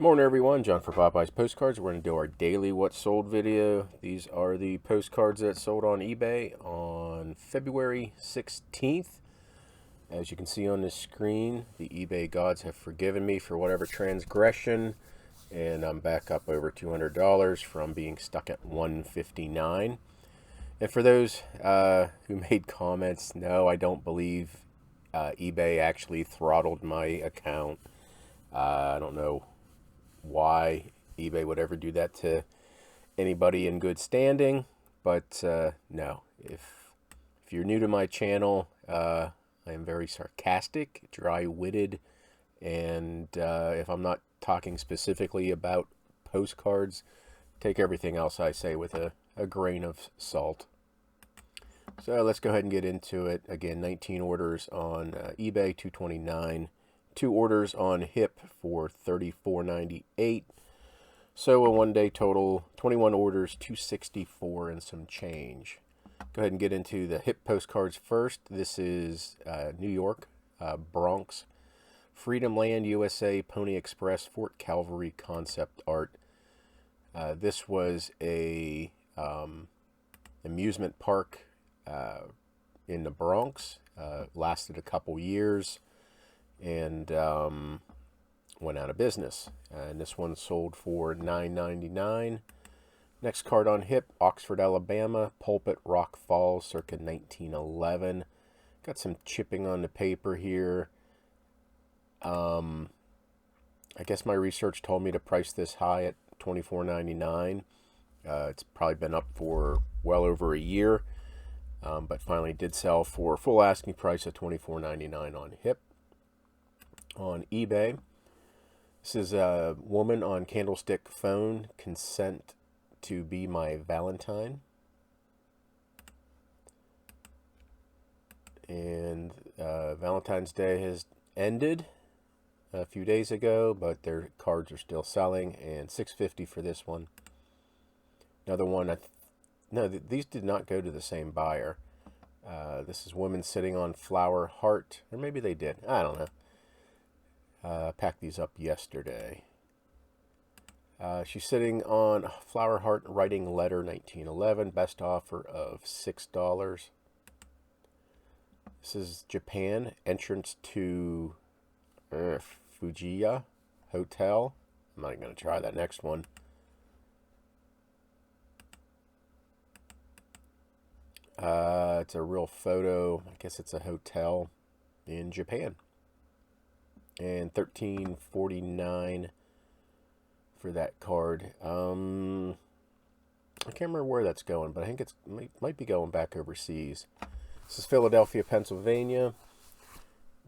Morning everyone, John for Popeyes Postcards. We're going to do our daily What Sold video. These are the postcards that sold on eBay on February 16th. As you can see on the screen, the eBay gods have forgiven me for whatever transgression, and I'm back up over $200 from being stuck at $159. And for those who made comments, no, I don't believe eBay actually throttled my account. I don't know why eBay would ever do that to anybody in good standing, but no. If you're new to my channel, I am very sarcastic, dry-witted, and if I'm not talking specifically about postcards, take everything else I say with a grain of salt. So let's go ahead and get into it. Again, 19 orders on eBay, $229. 2 orders on HIP for $34.98. So a one-day total, 21 orders, $264 and some change. Go ahead and get into the HIP postcards first. This is New York, Bronx, Freedom Land, USA, Pony Express, Fort Calvary concept art. This was a amusement park in the Bronx. Lasted a couple years and went out of business. And this one sold for $9.99. Next card on HIP, Oxford, Alabama, Pulpit, Rock Falls, circa 1911. Got some chipping on the paper here. I guess my research told me to price this high at $24.99. It's probably been up for well over a year, but finally did sell for full asking price of $24.99 on HIP. On eBay, this is a woman on candlestick phone, consent to be my Valentine. And Valentine's Day has ended a few days ago, but their cards are still selling, and $6.50 for this one. Another one, no, these did not go to the same buyer. This is women sitting on flower heart, or maybe they did, I don't know. Packed these up yesterday. She's sitting on Flower Heart Writing Letter 1911. Best offer of $6. This is Japan. Entrance to Fujiya Hotel. I'm not even going to try that next one. It's a real photo. I guess it's a hotel in Japan. And $13.49 for that card. I can't remember where that's going, but I think it might be going back overseas. This is Philadelphia, Pennsylvania.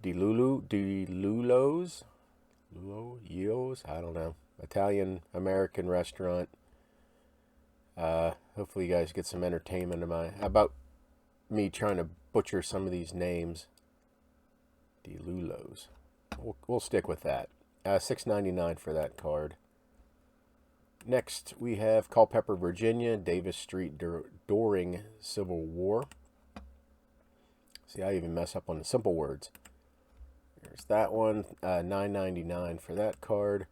Lulo's, I don't know. Italian American restaurant. Hopefully you guys get some entertainment about me trying to butcher some of these names. Lulo's. We'll stick with that. $6.99 for that card. Next, we have Culpeper, Virginia, Davis Street during Civil War. See, I even mess up on the simple words. There's that one. $9.99 for that card.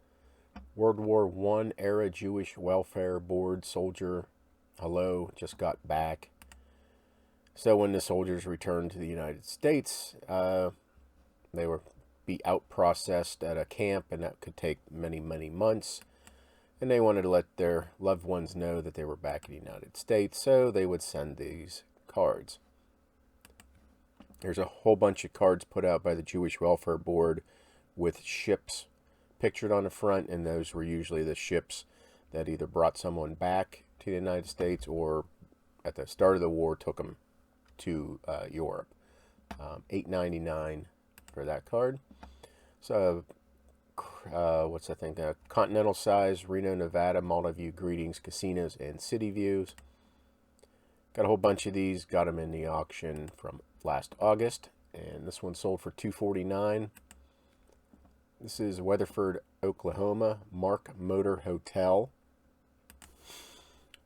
World War I era Jewish Welfare Board soldier. Hello, just got back. So when the soldiers returned to the United States, they were out processed at a camp, and that could take many months, and they wanted to let their loved ones know that they were back in the United States, so they would send these cards. There's a whole bunch of cards put out by the Jewish Welfare Board with ships pictured on the front, and those were usually the ships that either brought someone back to the United States or at the start of the war took them to Europe. $8.99 for that card. So, what's that thing? Continental size, Reno, Nevada, Malta View Greetings, Casinos, and City Views. Got a whole bunch of these. Got them in the auction from last August. And this one sold for $249. This is Weatherford, Oklahoma, Mark Motor Hotel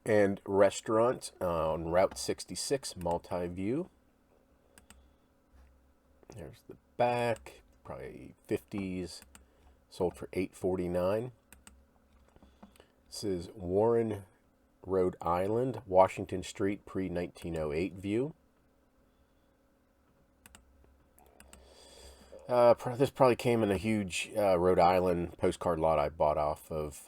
and Restaurant on Route 66, Multi-View. There's the back, probably 50s, sold for $8.49. This is Warren, Rhode Island, Washington Street, pre-1908 view. This probably came in a huge Rhode Island postcard lot I bought off of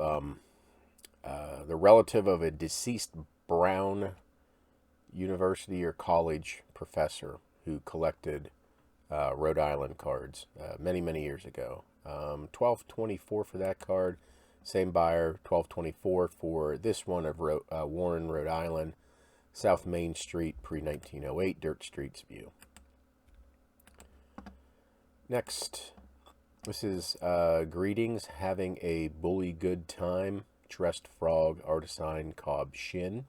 the relative of a deceased Brown University or college professor who collected Rhode Island cards many, many years ago. $12.24 for that card. Same buyer, $12.24 for this one of Warren, Rhode Island, South Main Street, pre-1908, Dirt Streets view. Next, this is Greetings, Having a Bully Good Time, Dressed Frog, Artisan Cobb Shin.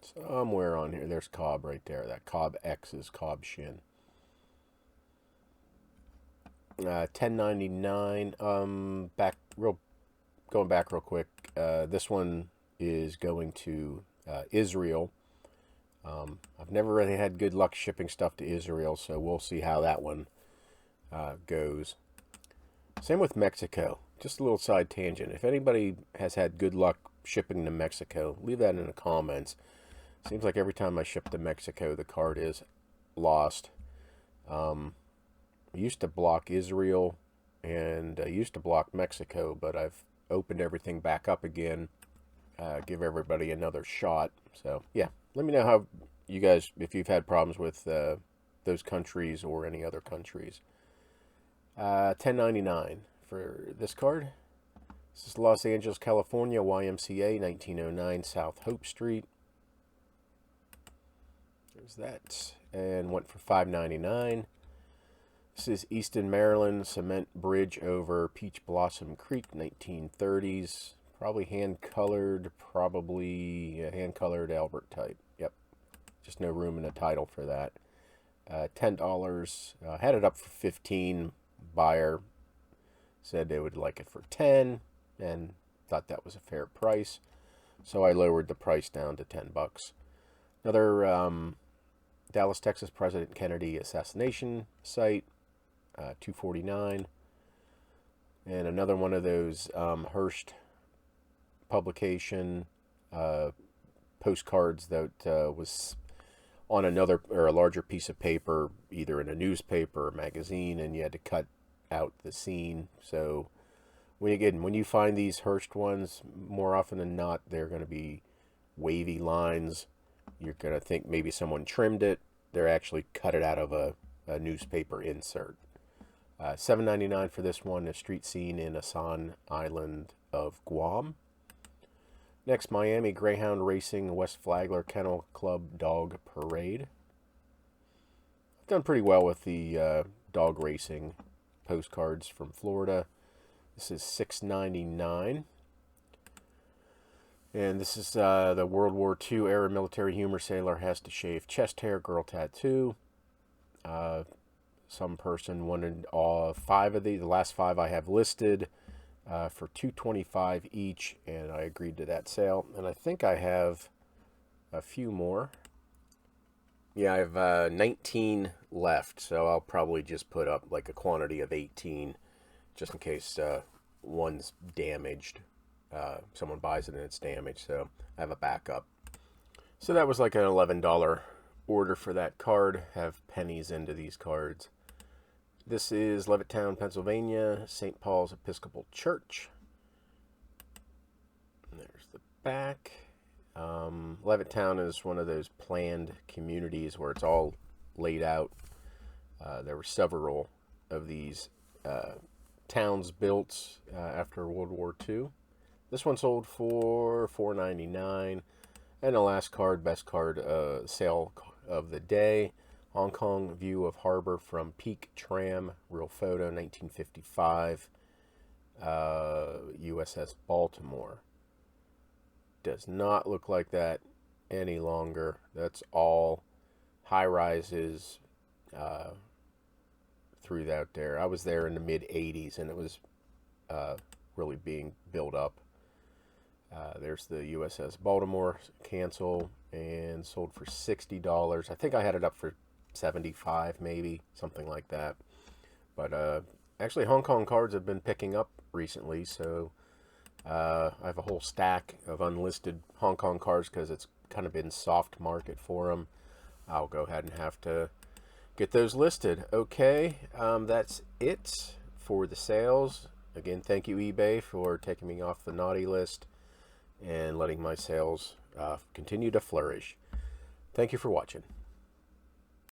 Somewhere on here, there's Cobb right there. That Cobb X is Cobb Shin. $10.99. Going back real quick. This one is going to Israel. I've never really had good luck shipping stuff to Israel, so we'll see how that one goes. Same with Mexico. Just a little side tangent. If anybody has had good luck shipping to Mexico, leave that in the comments. Seems like every time I ship to Mexico, the card is lost. I used to block Israel and I used to block Mexico, but I've opened everything back up again. Give everybody another shot. So, yeah. Let me know how you guys, if you've had problems with those countries or any other countries. $10.99 for this card. This is Los Angeles, California, YMCA, 1909 South Hope Street. There's that. And went for $5.99. This is Easton, Maryland, cement bridge over Peach Blossom Creek, 1930s. Probably hand-colored, hand-colored Albert type. Yep. Just no room in the title for that. $10. Had it up for $15. Buyer said they would like it for $10 and thought that was a fair price. So I lowered the price down to $10. Another Dallas, Texas President Kennedy assassination site, $2.49. And another one of those Hearst publication postcards that was on another or a larger piece of paper, either in a newspaper or magazine, and you had to cut out the scene. So when you find these Hearst ones, more often than not, they're going to be wavy lines. You're going to think maybe someone trimmed it. They're actually cut it out of a newspaper insert. $7.99 for this one, a street scene in Asan Island of Guam. Next, Miami Greyhound Racing West Flagler Kennel Club Dog Parade. I've done pretty well with the dog racing postcards from Florida. This is $6.99. And this is the World War II era military humor. Sailor has to shave chest hair, girl tattoo. Some person wanted all 5 of these. The last 5 I have listed for $2.25 each, and I agreed to that sale. And I think I have a few more. Yeah, I have 19 left, so I'll probably just put up like a quantity of 18 just in case one's damaged. Someone buys it and it's damaged, so I have a backup. So that was like an $11 order for that card. Have pennies into these cards. This is Levittown, Pennsylvania, St. Paul's Episcopal Church. And there's the back. Levittown is one of those planned communities where it's all laid out. There were several of these towns built after World War II. This one sold for $4.99. And the last card, best card sale of the day. Hong Kong view of harbor from Peak Tram, real photo, 1955, USS Baltimore. Does not look like that any longer. That's all high-rises through that there. I was there in the mid-'80s, and it was really being built up. There's the USS Baltimore, cancel, and sold for $60. I think I had it up for $75, maybe, something like that. But actually, Hong Kong cards have been picking up recently, so I have a whole stack of unlisted Hong Kong cars because it's kind of been soft market for them. I'll go ahead and have to get those listed. Okay, that's it for the sales. Again, thank you eBay for taking me off the naughty list and letting my sales continue to flourish. Thank you for watching.